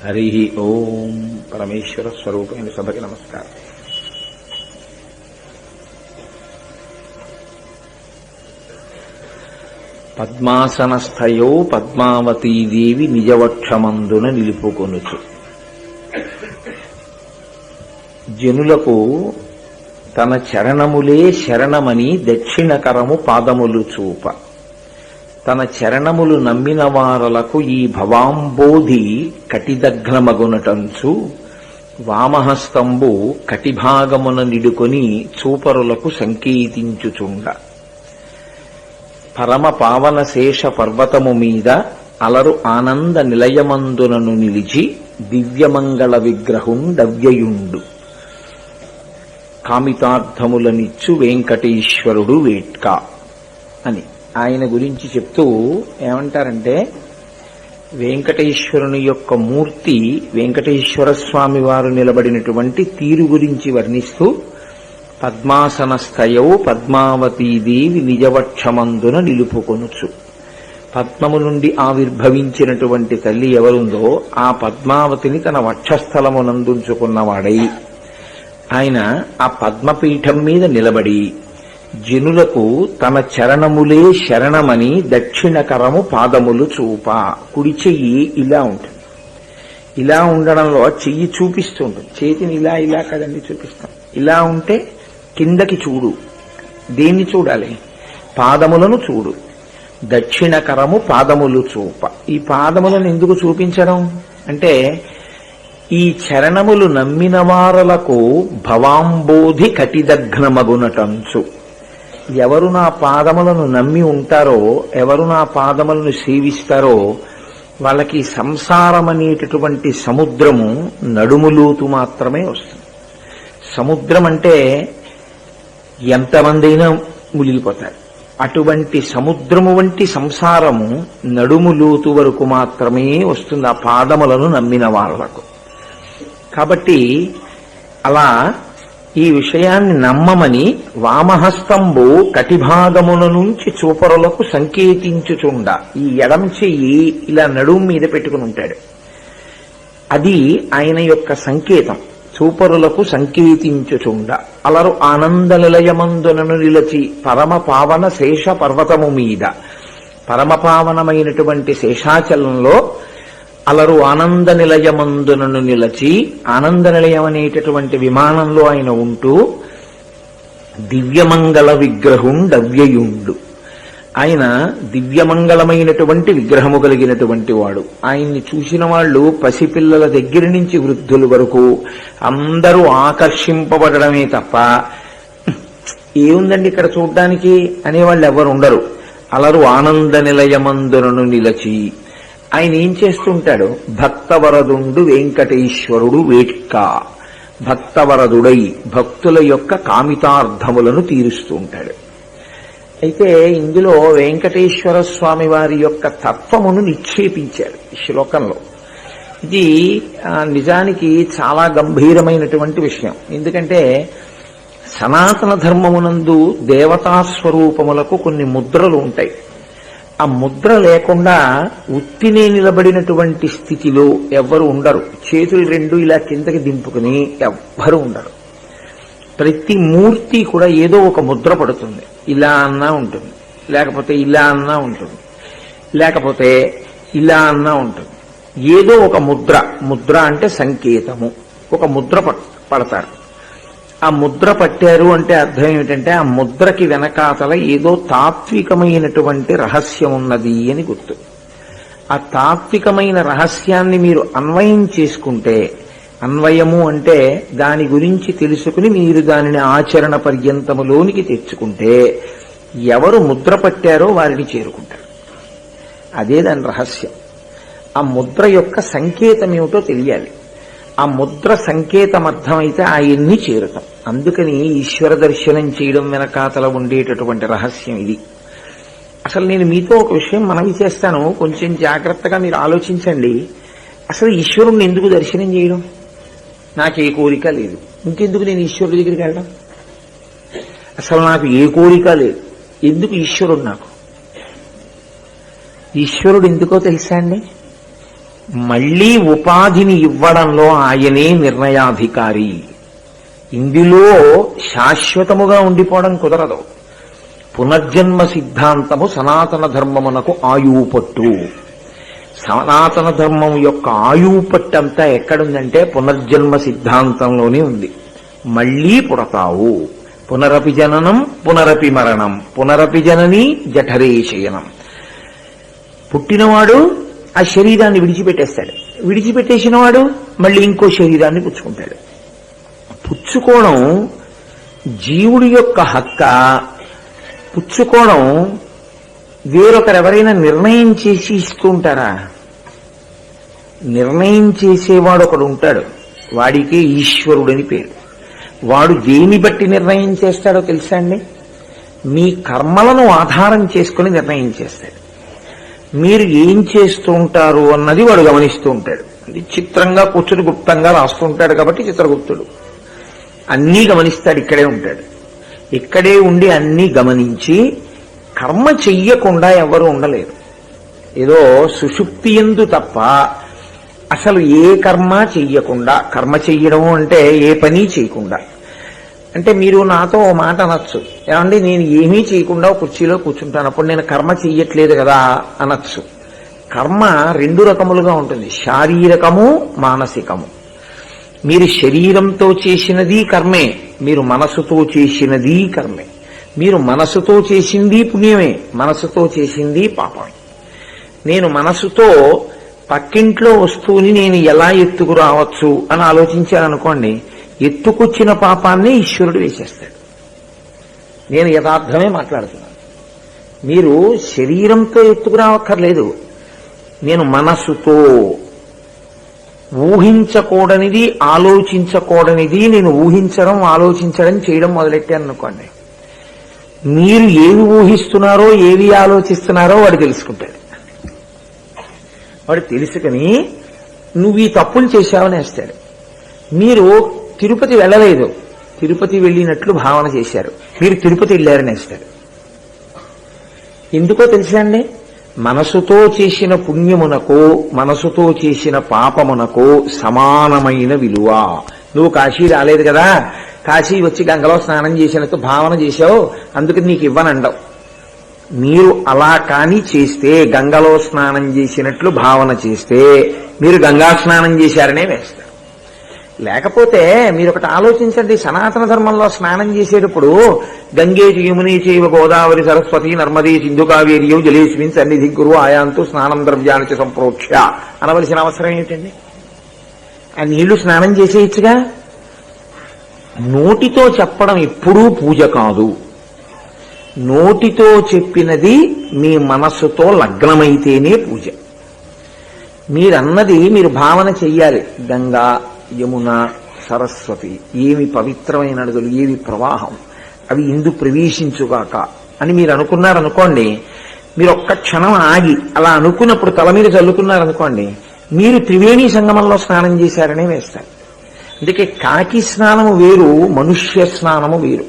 హరి ఓం. పరమేశ్వర స్వరూపమైన సభకి నమస్కారం. పద్మాసనస్థయో పద్మావతీదేవి నిజవక్షమందున నిలుపుకొనుచు. జనులకు తన చరణములే శరణమని దక్షిణకరము పాదములు చూప, తన చరణములు నమ్మిన వారలకు ఈ భవాంబోధి కటిదగ్నమగునటంచు, వామహస్తంబు కటిభాగమున నిడుకొని చూపరులకు సంకేతించుచుండ. పరమ పావన శేష పర్వతము మీద అలరు ఆనంద నిలయమందునను నిలిచి దివ్యమంగళ విగ్రహుండవ్యయుండు. కామితార్థములనిచ్చు వెంకటేశ్వరుడు వేట్కా అని ఆయన గురించి చెప్తూ ఏమంటారంటే, వెంకటేశ్వరుని యొక్క మూర్తి వెంకటేశ్వర స్వామి వారు నిలబడినటువంటి తీరు గురించి వర్ణిస్తూ, పద్మాసనస్థయౌ పద్మావతీదేవి నిజవక్షమందున నిలుపుకొనుచు. పద్మము నుండి ఆవిర్భవించినటువంటి తల్లి ఎవరుందో ఆ పద్మావతిని తన వక్షస్థలమునందుంచుకున్నవాడై ఆయన ఆ పద్మపీఠం మీద నిలబడి జనులకు తన చరణములే శరణమని దక్షిణకరము పాదములు చూప. కుడి చెయ్యి ఇలా ఉంటుంది, ఇలా ఉండడంలో చెయ్యి చూపిస్తూ ఉంటుంది. చేతిని ఇలా ఇలా కదండి చూపిస్తాం. ఇలా ఉంటే కిందకి చూడు. దేన్ని చూడాలి? పాదములను చూడు. దక్షిణకరము పాదములు చూప. ఈ పాదములను ఎందుకు చూపించడం అంటే, ఈ చరణములు నమ్మిన వారలకు భవాంబోధి కటిదగ్నమగునటంచు. ఎవరు నా పాదములను నమ్మి ఉంటారో, ఎవరు నా పాదములను సేవిస్తారో వాళ్ళకి సంసారం అనేటటువంటి సముద్రము నడుములోతు మాత్రమే వస్తుంది. సముద్రం అంటే ఎంతమందైనా మునిగిపోతారు. అటువంటి సముద్రము వంటి సంసారము నడుములోతు వరకు మాత్రమే వస్తుంది ఆ పాదములను నమ్మిన వాళ్లకు. కాబట్టి అలా ఈ విషయాన్ని నమ్మమని వామహస్తంబు కటిభాగముల నుంచి చూపరులకు సంకేతించుచుండ. ఈ ఎడం చెయ్యి ఇలా నడుము మీద పెట్టుకుని ఉంటాడు. అది ఆయన యొక్క సంకేతం. చూపరులకు సంకేతించుచుండ అలరు ఆనంద నిలయమందునను నిలచి పరమ పావన శేష పర్వతము మీద, పరమ పావనమైనటువంటి శేషాచలంలో అలరు ఆనంద నిలయమందునను నిలచి, ఆనంద నిలయం అనేటటువంటి విమానంలో ఆయన ఉంటూ దివ్యమంగళ విగ్రహుండవ్యయుండు. ఆయన దివ్యమంగళమైనటువంటి విగ్రహము కలిగినటువంటి వాడు. ఆయన్ని చూసిన వాళ్ళు పసిపిల్లల దగ్గర నుంచి వృద్ధుల వరకు అందరూ ఆకర్షింపబడమే తప్ప ఏముందండి ఇక్కడ చూడ్డానికి అనేవాళ్ళు ఎవరు ఉండరు. అలరు ఆనంద నిలయమందునను నిలచి ఆయన ఏం చేస్తుంటాడు? భక్తవరదుండు వెంకటేశ్వరుడు వేట్కా. భక్తవరదుడై భక్తుల యొక్క కామితార్థములను తీరుస్తూ ఉంటాడు. అయితే ఇందులో వెంకటేశ్వర స్వామి వారి యొక్క తత్వమును నిక్షేపించారు ఈ శ్లోకంలో. ఇది నిజానికి చాలా గంభీరమైనటువంటి విషయం. ఎందుకంటే సనాతన ధర్మమునందు దేవతాస్వరూపములకు కొన్ని ముద్రలు ఉంటాయి. ఆ ముద్ర లేకుండా ఉత్తినే నిలబడినటువంటి స్థితిలో ఎవ్వరు ఉండరు. చేతులు రెండు ఇలా కిందకి దింపుకుని ఎవ్వరు ఉండరు. ప్రతి మూర్తి కూడా ఏదో ఒక ముద్ర పడుతుంది. ఇలా అన్నా ఉంటుంది, లేకపోతే ఇలా అన్నా ఉంటుంది, లేకపోతే ఇలా అన్నా ఉంటుంది. ఏదో ఒక ముద్ర. ముద్ర అంటే సంకేతము. ఒక ముద్ర పడతారు. ఆ ముద్ర పట్టారు అంటే అర్థం ఏమిటంటే ఆ ముద్రకి వెనకాతల ఏదో తాత్వికమైనటువంటి రహస్యం ఉన్నది అని గుర్తు. ఆ తాత్వికమైన రహస్యాన్ని మీరు అన్వయం చేసుకుంటే, అన్వయము అంటే దాని గురించి తెలుసుకుని మీరు దానిని ఆచరణ పర్యంతములోనికి తెచ్చుకుంటే ఎవరు ముద్ర పట్టారో వారిని చేరుకుంటారు. అదే దాని రహస్యం. ఆ ముద్ర యొక్క సంకేతం ఏమిటో తెలియాలి. ఆ ముద్ర సంకేతం అర్థమైతే ఆయన్ని చేరుతాం. అందుకని ఈశ్వర దర్శనం చేయడం వెనకాతల ఉండేటటువంటి రహస్యం ఇది. అసలు నేను మీతో ఒక విషయం మనవి చేస్తాను, కొంచెం జాగ్రత్తగా మీరు ఆలోచించండి. అసలు ఈశ్వరుణ్ణి ఎందుకు దర్శనం చేయడం? నాకు ఏ కోరిక లేదు, ఇంకెందుకు నేను ఈశ్వరుడి దగ్గరికి వెళ్ళడం? అసలు నాకు ఏ కోరిక లేదు, ఎందుకు ఈశ్వరుడు? నాకు ఈశ్వరుడు ఎందుకో తెలుసా అండి? మళ్లీ ఉపాధిని ఇవ్వడంలో ఆయనే నిర్ణయాధికారి. ఇందులో శాశ్వతముగా ఉండిపోవడం కుదరదు. పునర్జన్మ సిద్ధాంతము సనాతన ధర్మమునకు ఆయువు పట్టు. సనాతన ధర్మం యొక్క ఆయువు పట్టంతా ఎక్కడుందంటే పునర్జన్మ సిద్ధాంతంలోనే ఉంది. మళ్లీ పుడతావు. పునరపి జననం పునరపి మరణం పునరపి జనని జఠరే శయనం. పుట్టినవాడు ఆ శరీరాన్ని విడిచిపెట్టేస్తాడు. విడిచిపెట్టేసిన వాడు మళ్ళీ ఇంకో శరీరాన్ని పుచ్చుకుంటాడు. పుచ్చుకోవడం జీవుడి యొక్క హక్క. పుచ్చుకోవడం వేరొకరెవరైనా నిర్ణయం చేసి ఇస్తూ ఉంటారా? నిర్ణయం చేసేవాడు ఒకడు ఉంటాడు, వాడికే ఈశ్వరుడని పేరు. వాడు దేని బట్టి నిర్ణయం చేస్తాడో తెలుసా అండి? మీ కర్మలను ఆధారం చేసుకుని నిర్ణయం చేస్తాడు. మీరు ఏం చేస్తూ ఉంటారు అన్నది వాడు గమనిస్తూ ఉంటాడు. అది చిత్రంగా కూర్చుని గుప్తంగా రాస్తూ ఉంటాడు కాబట్టి చిత్రగుప్తుడు. అన్నీ గమనిస్తాడు, ఇక్కడే ఉంటాడు. ఇక్కడే ఉండి అన్నీ గమనించి కర్మ చెయ్యకుండా ఎవరు ఉండలేరు. ఏదో సుషుప్తి యందు తప్ప అసలు ఏ కర్మ చెయ్యకుండా, కర్మ చెయ్యడం అంటే ఏ పని చేయకుండా. అంటే మీరు నాతో ఓ మాట అనొచ్చు, ఏమండి నేను ఏమీ చేయకుండా కుర్చీలో కూర్చుంటాను, అప్పుడు నేను కర్మ చెయ్యట్లేదు కదా అనొచ్చు. కర్మ రెండు రకములుగా ఉంటుంది, శారీరకము మానసికము. మీరు శరీరంతో చేసినది కర్మే, మీరు మనసుతో చేసినది కర్మే. మీరు మనసుతో చేసింది పుణ్యమే, మనసుతో చేసింది పాపమే. నేను మనసుతో పక్కింట్లో వస్తువుని నేను ఎలా ఎత్తుకురావచ్చు అని ఆలోచించాననుకోండి, ఎత్తుకొచ్చిన పాపాన్ని ఈశ్వరుడు వేసేస్తాడు. నేను యథార్థమే మాట్లాడుతున్నాను. మీరు శరీరంతో ఎత్తుకురావక్కర్లేదు. నేను మనసుతో ఊహించకూడనిది, ఆలోచించకూడనిది నేను ఊహించడం, ఆలోచించడం, చేయడం మొదలెట్టాను అనుకోండి, మీరు ఏవి ఊహిస్తున్నారో ఏవి ఆలోచిస్తున్నారో వాడు తెలుసుకుంటాడు. వాడు తెలుసుకుని నువ్వు ఈ తప్పులు చేశావని వేస్తాడు. మీరు తిరుపతి వెళ్ళలేదు, తిరుపతి వెళ్ళినట్లు భావన చేశారు, మీరు తిరుపతి వెళ్ళారని వేస్తాడు. ఎందుకో తెలుసా అండి? మనసుతో చేసిన పుణ్యమునకు మనసుతో చేసిన పాపమునకు సమానమైన విలువ. నువ్వు కాశీ రాలేదు కదా, కాశీ వచ్చి గంగలో స్నానం చేసినట్టు భావన చేశావు, అందుకని నీకు ఇవ్వనండవు. మీరు అలా కాని చేస్తే, గంగలో స్నానం చేసినట్లు భావన చేస్తే మీరు గంగా స్నానం చేశారనే వేస్తారు. లేకపోతే మీరు ఒకటి ఆలోచించండి, సనాతన ధర్మంలో స్నానం చేసేటప్పుడు గంగే యమునే చైవ గోదావరి సరస్వతి నర్మదే సింధు కావేరియో జలేస్మిన్ సన్నిధి గురు ఆయాంతు స్నానం ద్రవ్యానికి సంప్రోక్ష అనవలసిన అవసరం ఏమిటండి? ఆ నీళ్లు స్నానం చేసేయచ్చుగా. నోటితో చెప్పడం ఎప్పుడూ పూజ కాదు. నోటితో చెప్పినది మీ మనస్సుతో లగ్నమైతేనే పూజ. మీరన్నది మీరు భావన చెయ్యాలి. గంగా, యమున, సరస్వతి ఏమి పవిత్రమైన నదులు, ఏవి ప్రవాహం, అవి ఇందు ప్రవేశించుగాక అని మీరు అనుకున్నారనుకోండి, మీరు ఒక్క క్షణం ఆగి అలా అనుకున్నప్పుడు తల మీద చల్లుకున్నారనుకోండి, మీరు త్రివేణి సంగమంలో స్నానం చేశారనే వేస్తారు. అందుకే కాకి స్నానము వేరు, మనుష్య స్నానము వేరు.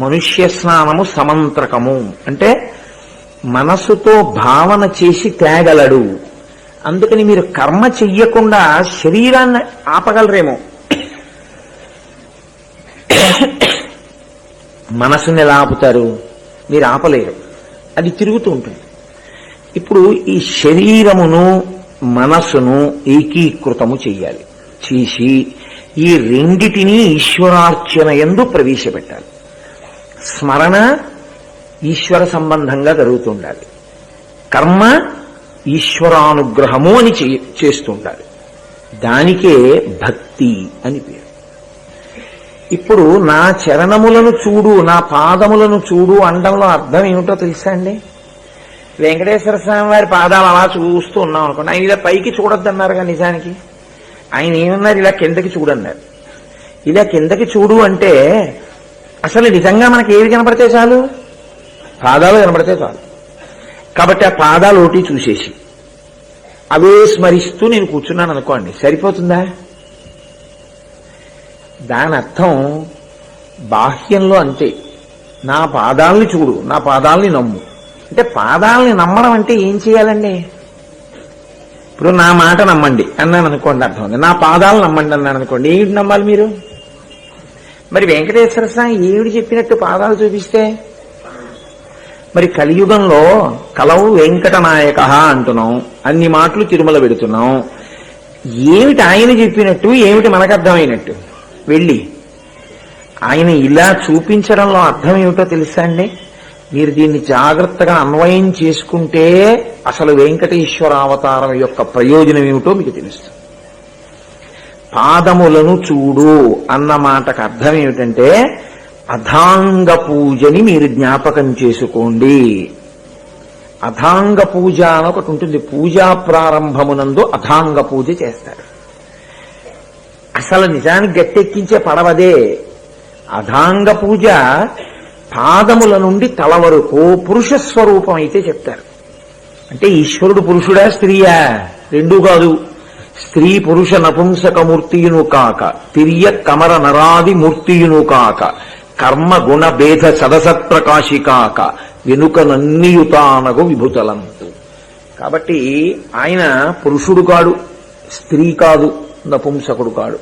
మనుష్య స్నానము సమంత్రకము, అంటే మనసుతో భావన చేసి తేగలడు. అందుకని మీరు కర్మ చెయ్యకుండా శరీరాన్ని ఆపగలరేమో, మనసుని ఎలా ఆపుతారు? మీరు ఆపలేరు, అది తిరుగుతూ ఉంటుంది. ఇప్పుడు ఈ శరీరమును మనసును ఏకీకృతము చెయ్యాలి. చేసి ఈ రెండిటినీ ఈశ్వరార్చన యందు ప్రవేశపెట్టాలి. స్మరణ ఈశ్వర సంబంధంగా జరుగుతుండాలి, కర్మ ఈశ్వరానుగ్రహము అని చేస్తుండాలి. దానికే భక్తి అని పేరు. ఇప్పుడు నా చరణములను చూడు, నా పాదములను చూడు అండంలో అర్థం ఏమిటో తెలుసా అండి? వెంకటేశ్వర స్వామి వారి పాదాలు అలా చూస్తూ ఉన్నాం అనుకోండి, ఆయన ఇలా పైకి చూడొద్దన్నారుగా. నిజానికి ఆయన ఏమన్నారు? ఇలా కిందకి చూడన్నారు. ఇలా కిందకి చూడు అంటే అసలు నిజంగా మనకి ఏవి కనపడితే చాలు? పాదాలు కనపడితే చాలు. కాబట్టి ఆ పాదాలు ఒకటి చూసేసి అవే స్మరిస్తూ నేను కూర్చున్నాను అనుకోండి, సరిపోతుందా? దాని అర్థం బాహ్యంలో అంతే. నా పాదాలని చూడు, నా పాదాలని నమ్ము అంటే పాదాలని నమ్మడం అంటే ఏం చేయాలండి? ఇప్పుడు నా మాట నమ్మండి అన్నాను అనుకోండి, అర్థం ఉంది. నా పాదాలు నమ్మండి అన్నాను అనుకోండి, ఏమిటి నమ్మాలి మీరు? మరి వెంకటేశ్వర స్వామి ఏమిటి చెప్పినట్టు పాదాలు చూపిస్తే? మరి కలియుగంలో కలవు వెంకటనాయక అంటున్నాం, అన్ని మాటలు తిరుమల పెడుతున్నాం. ఏమిటి ఆయన చెప్పినట్టు, ఏమిటి మనకు అర్థమైనట్టు? వెళ్ళి ఆయన ఇలా చూపించడంలో అర్థం ఏమిటో తెలుసా అండి? మీరు దీన్ని జాగ్రత్తగా అన్వయం చేసుకుంటే అసలు వెంకటేశ్వర అవతారం యొక్క ప్రయోజనం ఏమిటో మీకు తెలుస్తుంది. పాదములను చూడు అన్న మాటకు అర్థం ఏమిటంటే అథాంగ పూజని మీరు జ్ఞాపకం చేసుకోండి. అథాంగ పూజ అని ఒకటి ఉంటుంది. పూజా ప్రారంభమునందు అథాంగ పూజ చేస్తారు. అసలు నిజానికి గట్టెక్కించే పడవదే. అథాంగ పూజ పాదముల నుండి తల వరకు పురుష స్వరూపం అయితే చెప్తారు. అంటే ఈశ్వరుడు పురుషుడా స్త్రీయా? రెండూ కాదు. స్త్రీ పురుష నపుంసకమూర్తియును కాక, తిర్య కమర నరాది మూర్తియును కాక, కర్మ గుణ భేద సదసత్ప్రకాశి కాక, వెనుక నన్నియుతానగు విభుతలంతు. కాబట్టి ఆయన పురుషుడు కాడు, స్త్రీ కాదు, నపుంసకుడు కాడు.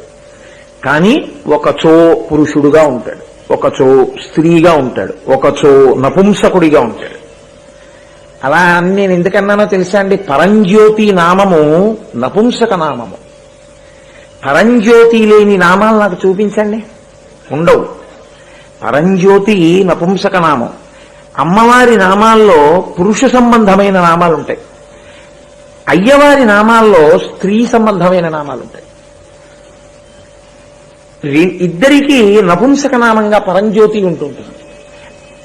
కానీ ఒకచో పురుషుడుగా ఉంటాడు, ఒకచో స్త్రీగా ఉంటాడు, ఒకచో నపుంసకుడిగా ఉంటాడు. అలా నేను ఎందుకన్నానో తెలుసా అండి? పరంజ్యోతి నామము నపుంసక నామము. పరంజ్యోతి లేని నామాలు నాకు చూపించండి, ఉండవు. పరంజ్యోతి నపుంసక నామం. అమ్మవారి నామాల్లో పురుష సంబంధమైన నామాలు ఉంటాయి, అయ్యవారి నామాల్లో స్త్రీ సంబంధమైన నామాలు ఉంటాయి. ఇద్దరికీ నపుంసక నామంగా పరంజ్యోతి ఉంటుంటుంది.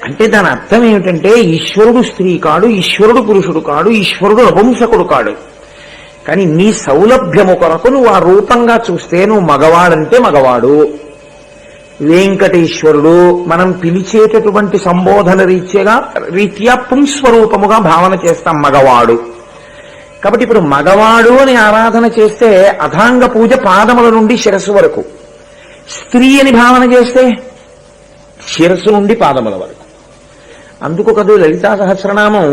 అంటే దాని అర్థం ఏమిటంటే ఈశ్వరుడు స్త్రీ కాడు, ఈశ్వరుడు పురుషుడు కాడు, ఈశ్వరుడు నపుంసకుడు కాడు. కానీ నీ సౌలభ్యము కొరకు నువ్వు ఆ రూపంగా చూస్తే నువ్వు మగవాడంటే మగవాడు. వెంకటేశ్వరుడు మనం పిలిచేటటువంటి సంబోధన రీత్యా పుంస్వరూపముగా భావన చేస్తాం, మగవాడు. కాబట్టి ఇప్పుడు మగవాడు అని ఆరాధన చేస్తే అథాంగ పూజ పాదముల నుండి శిరస్సు వరకు, స్త్రీ అని భావన చేస్తే శిరస్సు నుండి పాదముల వరకు. అందుకు కదా లలితా సహస్రనామం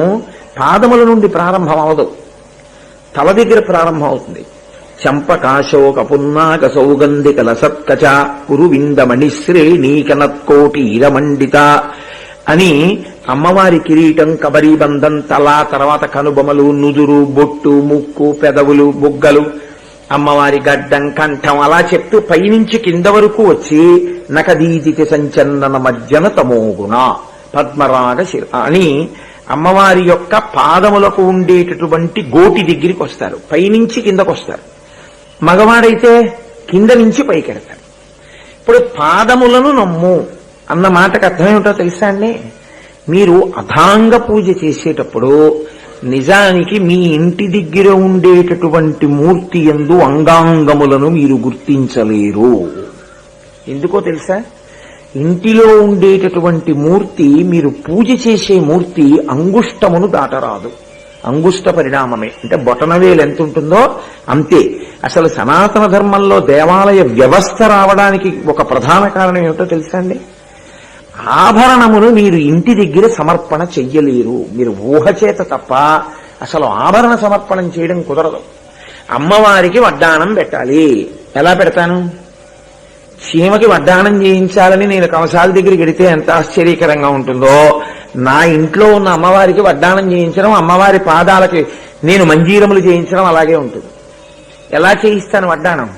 పాదముల నుండి ప్రారంభం అవదు, తల దగ్గర ప్రారంభం అవుతుంది. చంపకాశోక పున్నాక సౌగంధిక లసత్కచ కురువిందమణిశ్రేణీకనత్కోటీరమండిత అని అమ్మవారి కిరీటం, కబరీబంధం, తల, తర్వాత కనుబొమలు, నుదురు, బొట్టు, ముక్కు, పెదవులు, బుగ్గలు, అమ్మవారి గడ్డం, కంఠం, అలా చెప్తూ పైనుంచి కింద వరకు వచ్చి నకదీతికి సంచందన మధ్యన తమోగుణ పద్మరాగ శిర అని అమ్మవారి యొక్క పాదములకు ఉండేటటువంటి గోటి దగ్గరికి వస్తారు, పైనుంచి కిందకు వస్తారు. మగవాడైతే కింద నుంచి పైకెడతారు. ఇప్పుడు పాదములను నమ్ము అన్న మాటకు అర్థం ఏమిటో తెలుసా అండి? మీరు అథాంగ పూజ చేసేటప్పుడు నిజానికి మీ ఇంటి దగ్గర ఉండేటటువంటి మూర్తి యందు అంగాంగములను మీరు గుర్తించలేరు. ఎందుకో తెలుసా? ఇంటిలో ఉండేటటువంటి మూర్తి, మీరు పూజ చేసే మూర్తి అంగుష్టమును దాటరాదు. అంగుష్ట పరిణామమే, అంటే బొటనవేలు ఎంత ఉంటుందో అంతే. అసలు సనాతన ధర్మంలో దేవాలయ వ్యవస్థ రావడానికి ఒక ప్రధాన కారణం ఏమిటో తెలుసా అండి? ఆభరణమును మీరు ఇంటి దగ్గర సమర్పణ చెయ్యలేరు. మీరు ఊహచేత తప్ప అసలు ఆభరణ సమర్పణం చేయడం కుదరదు. అమ్మవారికి వడ్డాణం పెట్టాలి. ఎలా పెడతాను? చీమకి వడ్డాణం చేయించాలని నేను కమసాల దగ్గరికి వెడితే ఎంత ఆశ్చర్యకరంగా ఉంటుందో, నా ఇంట్లో ఉన్న అమ్మవారికి వడ్డాణం చేయించడం, అమ్మవారి పాదాలకి నేను మంజీరములు చేయించడం అలాగే ఉంటుంది. ఎలా చేయిస్తాను వడ్డాణం?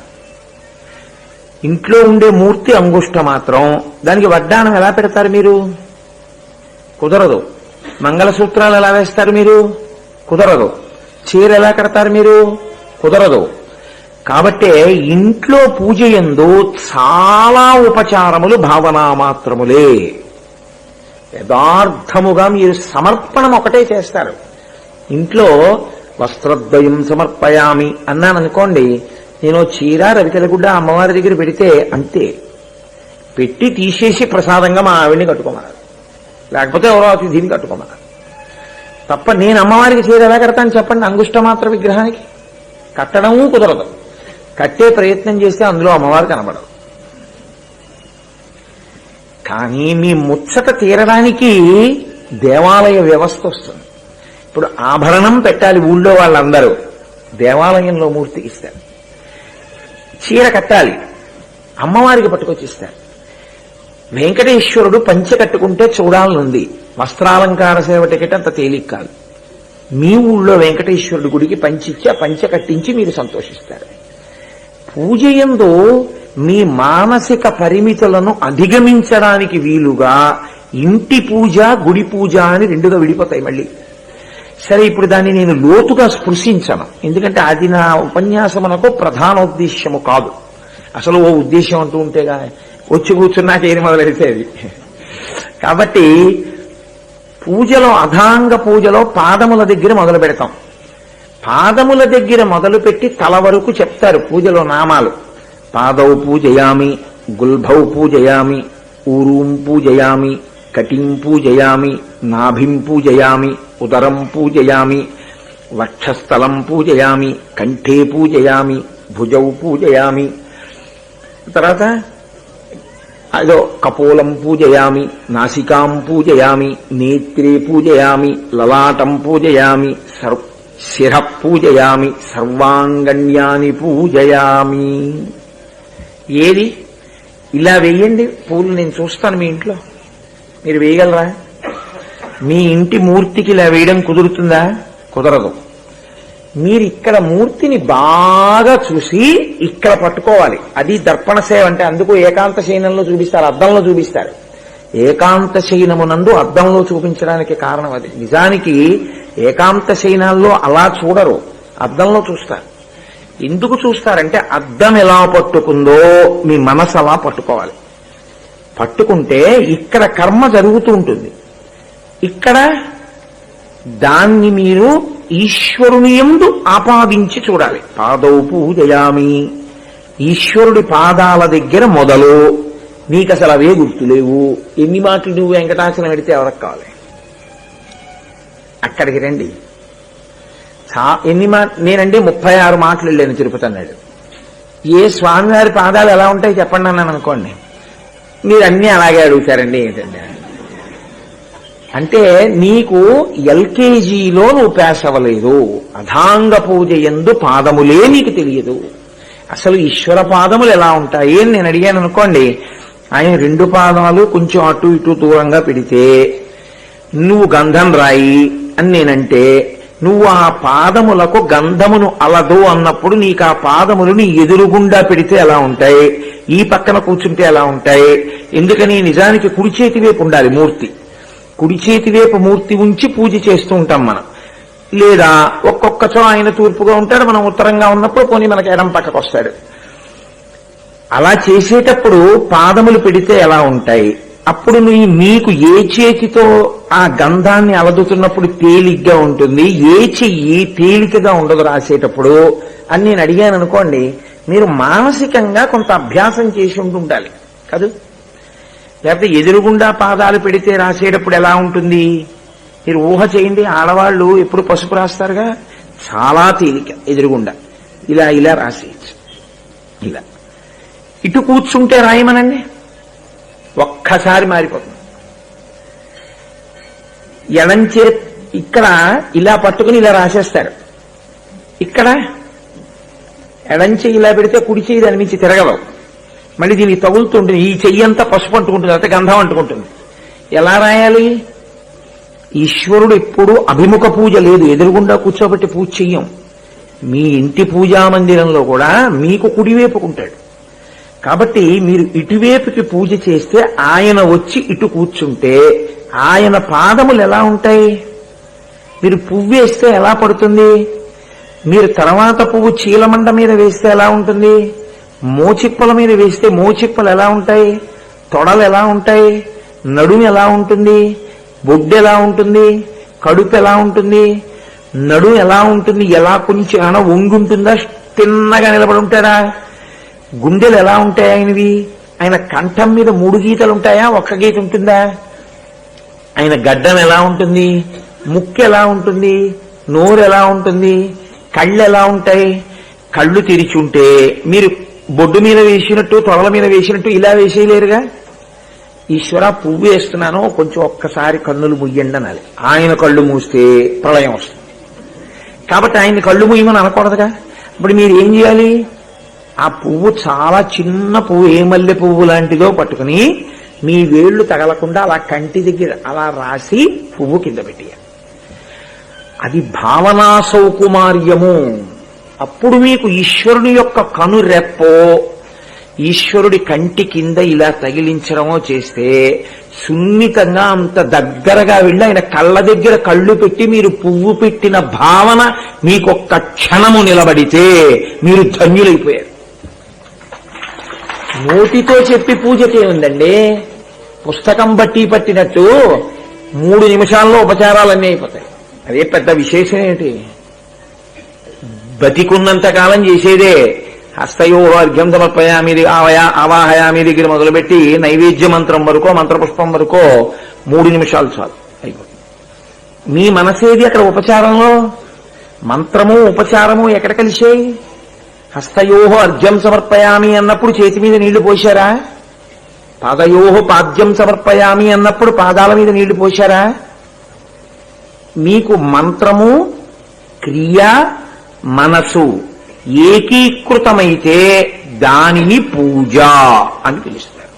ఇంట్లో ఉండే మూర్తి అంగుష్ట మాత్రం, దానికి వడ్డాణం ఎలా పెడతారు మీరు? కుదరదు. మంగళసూత్రాలు ఎలా వేస్తారు మీరు? కుదరదు. చీర ఎలా కడతారు మీరు? కుదరదు. కాబట్టే ఇంట్లో పూజ యందు చాలా ఉపచారములు భావనా మాత్రములే. యథార్థముగా మీరు సమర్పణం ఒకటే చేస్తారు. ఇంట్లో వస్త్రద్వయం సమర్పయామి అన్నాననుకోండి, నేను చీర, రవికెలగుడ్డ అమ్మవారి దగ్గర పెడితే అంతే. పెట్టి తీసేసి ప్రసాదంగా మా ఆవిడ్ని కట్టుకోమన్నారు, లేకపోతే ఎవరో అతిథిని కట్టుకోమన్నారు తప్ప నేను అమ్మవారికి చీర ఎలా కడతాను చెప్పండి? అంగుష్టమాత్ర విగ్రహానికి కట్టడము కుదరదు. కట్టే ప్రయత్నం చేస్తే అందులో అమ్మవారు కనబడదు. కానీ మీ ముచ్చట తీరడానికి దేవాలయ వ్యవస్థ వస్తుంది. ఇప్పుడు ఆభరణం పెట్టాలి ఊళ్ళో వాళ్ళందరూ, దేవాలయంలో మూర్తికి ఇస్తారు. చీర కట్టాలి, అమ్మవారికి పట్టుకొచ్చి ఇస్తారు. వెంకటేశ్వరుడు పంచె కట్టుకుంటే చూడాలనుంది, వస్త్రాలంకార సేవ టికెట్ అంత తేలిక కాదు. మీ ఊళ్ళో వెంకటేశ్వరుడి గుడికి పంచిచ్చి ఆ పంచె కట్టించి మీరు సంతోషిస్తారు. పూజ యందు మీ మానసిక పరిమితులను అధిగమించడానికి వీలుగా ఇంటి పూజ, గుడి పూజ అని రెండుగా విడిపోతాయి మళ్ళీ. సరే, ఇప్పుడు దాన్ని నేను లోతుగా స్పృశించను, ఎందుకంటే అది నా ఉపన్యాసమునకు ప్రధానోద్దేశ్యము కాదు. అసలు ఓ ఉద్దేశం అంటూ ఉంటేగా వచ్చి కూర్చున్నాక ఏది మొదలెడితే అది. కాబట్టి పూజలో, అధాంగ పూజలో పాదముల దగ్గర మొదలు పెడతాం. పాదముల దగ్గర మొదలుపెట్టి తల వరకు చెప్తారు పూజలో నామాలు. పాదౌ పూజయామి, గుల్భౌ పూజయామి, ఊరూం పూజయామి, కటిం పూజయామి, నాభిం పూజయామి, ఉదరం పూజయామి, వక్షస్థలం పూజయామి, కంఠే పూజయామి, భుజౌ పూజయామి. తర్వాత అదో కపోలం పూజయామి, నాసికాం పూజయామి, నేత్రే పూజయామి, లలాటం పూజయామి, శిర పూజయామి, సర్వాంగణ్యాని పూజయామి. ఏది ఇలా వేయండి పూలు, నేను చూస్తాను మీ ఇంట్లో. మీరు వేయగలరా? మీ ఇంటి మూర్తికి ఇలా వేయడం కుదురుతుందా? కుదరదు. మీరు ఇక్కడ మూర్తిని బాగా చూసి ఇక్కడ పట్టుకోవాలి. అది దర్పణ సేవ అంటే. అందుకు ఏకాంత శయనంలో చూపిస్తారు, అద్దంలో చూపిస్తారు. ఏకాంత శయనమునందు అద్దంలో చూపించడానికి కారణం అది. నిజానికి ఏకాంత శయనాల్లో అలా చూడరు, అద్దంలో చూస్తారు. ఎందుకు చూస్తారంటే అద్దం ఎలా పట్టుకుందో మీ మనసు అలా పట్టుకోవాలి. పట్టుకుంటే ఇక్కడ కర్మ జరుగుతూ ఉంటుంది, ఇక్కడ దాన్ని మీరు ఈశ్వరుని యందు ఆపాదించి చూడాలి. పాదౌ పూజయామి, ఈశ్వరుడి పాదాల దగ్గర మొదలు. నీకు అసలు అవే గుర్తులేవు. ఎన్ని మాటలు నువ్వు వెంకటాచలం పెడితే ఎవరికి కావాలి? అక్కడికి రండి. నేనంటే 36 మాటలు వెళ్ళాను తిరుపతి అన్నాడు. ఏ స్వామివారి పాదాలు ఎలా ఉంటాయి చెప్పండి అన్నాను అనుకోండి, మీరు అన్నీ అలాగే అడుగుతారండి. ఏంటంటే అంటే నీకు ఎల్కేజీలో నువ్వు పాస్ అవ్వలేదు. అధాంగ పూజ యందు పాదములే నీకు తెలియదు. అసలు ఈశ్వర పాదములు ఎలా ఉంటాయి అని నేను అడిగాను అనుకోండి, ఆయన 2 పాదాలు కొంచెం అటు ఇటు దూరంగా పెడితే నువ్వు గంధం రాయి అని నేనంటే, నువ్వు ఆ పాదములకు గంధమును అలదు అన్నప్పుడు నీకు ఆ పాదములు నీ ఎదురుగుండా పెడితే ఎలా ఉంటాయి, ఈ పక్కన కూర్చుంటే ఎలా ఉంటాయి? ఎందుకని నిజానికి కుడి చేతి వైపు ఉండాలి మూర్తి. కుడి చేతి వైపు మూర్తి ఉంచి పూజ చేస్తూ ఉంటాం మనం. లేదా ఒక్కొక్కచో ఆయన తూర్పుగా ఉంటాడు, మనం ఉత్తరంగా ఉన్నప్పుడు పోనీ మనకి ఎడం పక్కకు వస్తాడు. అలా చేసేటప్పుడు పాదములు పెడితే ఎలా ఉంటాయి? అప్పుడు నీకు ఏ చేతితో ఆ గంధాన్ని అలదుతున్నప్పుడు తేలిగ్గా ఉంటుంది, ఏ చెయ్యి తేలికగా ఉండదు రాసేటప్పుడు అని నేను అడిగాను అనుకోండి, మీరు మానసికంగా కొంత అభ్యాసం చేసి ఉంటుండాలి కాదు? లేకపోతే ఎదురుగుండా పాదాలు పెడితే రాసేటప్పుడు ఎలా ఉంటుంది మీరు ఊహ చేయండి. ఆడవాళ్ళు ఎప్పుడు పసుపు రాస్తారుగా, చాలా తేలిక ఎదురుగుండా ఇలా ఇలా రాసేయచ్చు. ఇలా ఇటు కూర్చుంటే రాయమనండి, ఒక్కసారి మారిపోతుంది. ఎడంచే ఇక్కడ ఇలా పట్టుకుని ఇలా రాసేస్తారు, ఇక్కడ ఎడంచే ఇలా పెడితే కుడి చేయి దాని మించి తిరగలవు. మళ్ళీ దీనికి తగులుతుంటుంది, ఈ చెయ్యి అంతా పసుపు అంటుకుంటుంది, అయితే గంధం అంటుకుంటుంది. ఎలా రాయాలి? ఈశ్వరుడు ఎప్పుడు అభిముఖ పూజ లేదు, ఎదురుగుండా కూర్చోబెట్టి పూజ చెయ్యం. మీ ఇంటి పూజా మందిరంలో కూడా మీకు కుడివైపుకుంటాడు. కాబట్టి మీరు ఇటువైపుకి పూజ చేస్తే ఆయన వచ్చి ఇటు కూర్చుంటే ఆయన పాదములు ఎలా ఉంటాయి? మీరు పువ్వు వేస్తే ఎలా పడుతుంది? మీరు తర్వాత పువ్వు చీలమండ మీద వేస్తే ఎలా ఉంటుంది? మోచిప్పల మీద వేస్తే మోచిప్పలు ఎలా ఉంటాయి? తొడలు ఎలా ఉంటాయి? నడుము ఎలా ఉంటుంది? బొడ్డు ఎలా ఉంటుంది? కడుపు ఎలా ఉంటుంది? నడుము ఎలా ఉంటుంది? ఎలా కొంచెం ఏమైనా వంగి ఉంటుందా? తిన్నగా నిలబడి ఉంటాడా? గుండెలు ఎలా ఉంటాయి ఆయనవి? ఆయన కంఠం మీద 3 గీతలు ఉంటాయా, 1 గీత ఉంటుందా? ఆయన గడ్డం ఎలా ఉంటుంది? ముక్కు ఎలా ఉంటుంది? నోరు ఎలా ఉంటుంది? కళ్ళు ఎలా ఉంటాయి? కళ్ళు తెరిచి ఉంటే మీరు బొడ్డు మీద వేసినట్టు, తొడల మీద వేసినట్టు ఇలా వేసేయలేరుగా. ఈశ్వర పువ్వు వేస్తున్నాను, కొంచెం ఒక్కసారి కన్నులు ముయ్యండి అనాలి. ఆయన కళ్ళు మూస్తే ప్రళయం వస్తుంది. కాబట్టి ఆయన్ని కళ్ళు మూయమని అనకూడదుగా. ఇప్పుడు మీరు ఏం చేయాలి? ఆ పువ్వు చాలా చిన్న పువ్వు, ఏ మల్లె పువ్వు లాంటిదో పట్టుకుని మీ వేళ్లు తగలకుండా అలా కంటి దగ్గర అలా రాసి పువ్వు కింద పెట్టేయాలి. అది భావనా సౌకుమార్యము. అప్పుడు మీకు ఈశ్వరుని యొక్క కనురెప్పో ఈశ్వరుడి కంటి కింద ఇలా తగిలించడమో చేస్తే సున్నితంగా అంత దగ్గరగా వెళ్ళి ఆయన కళ్ళ దగ్గర కళ్ళు పెట్టి మీరు పువ్వు పెట్టిన భావన మీకొక్క క్షణము నిలబడితే మీరు ధన్యులైపోయారు. నోటితో చెప్పి పూజకే ఉందండి. పుస్తకం బట్టి పట్టినట్టు 3 నిమిషాల్లో ఉపచారాలన్నీ అయిపోతాయి. అదే పెద్ద విశేషం ఏంటి? బతికున్నంత కాలం చేసేదే. హస్తయో అర్ఘ్యం సమర్పయామి ఆవాహయామి దగ్గర మొదలుపెట్టి నైవేద్య మంత్రం వరకో మంత్రపుష్పం వరకో 3 నిమిషాలు చాలు, అయిపోతుంది. మీ మనసేది అక్కడ ఉపచారంలో? మంత్రము ఉపచారము ఎక్కడ కలిసాయి? హస్తయోహో అర్ఘ్యం సమర్పయామి అన్నప్పుడు చేతి మీద నీళ్లు పోశారా? పాదయోహో పాద్యం సమర్పయామి అన్నప్పుడు పాదాల మీద నీళ్లు పోశారా? మీకు మంత్రము, క్రియ, మనసు ఏకీకృతమైతే దానిని పూజ అని పిలుస్తారు.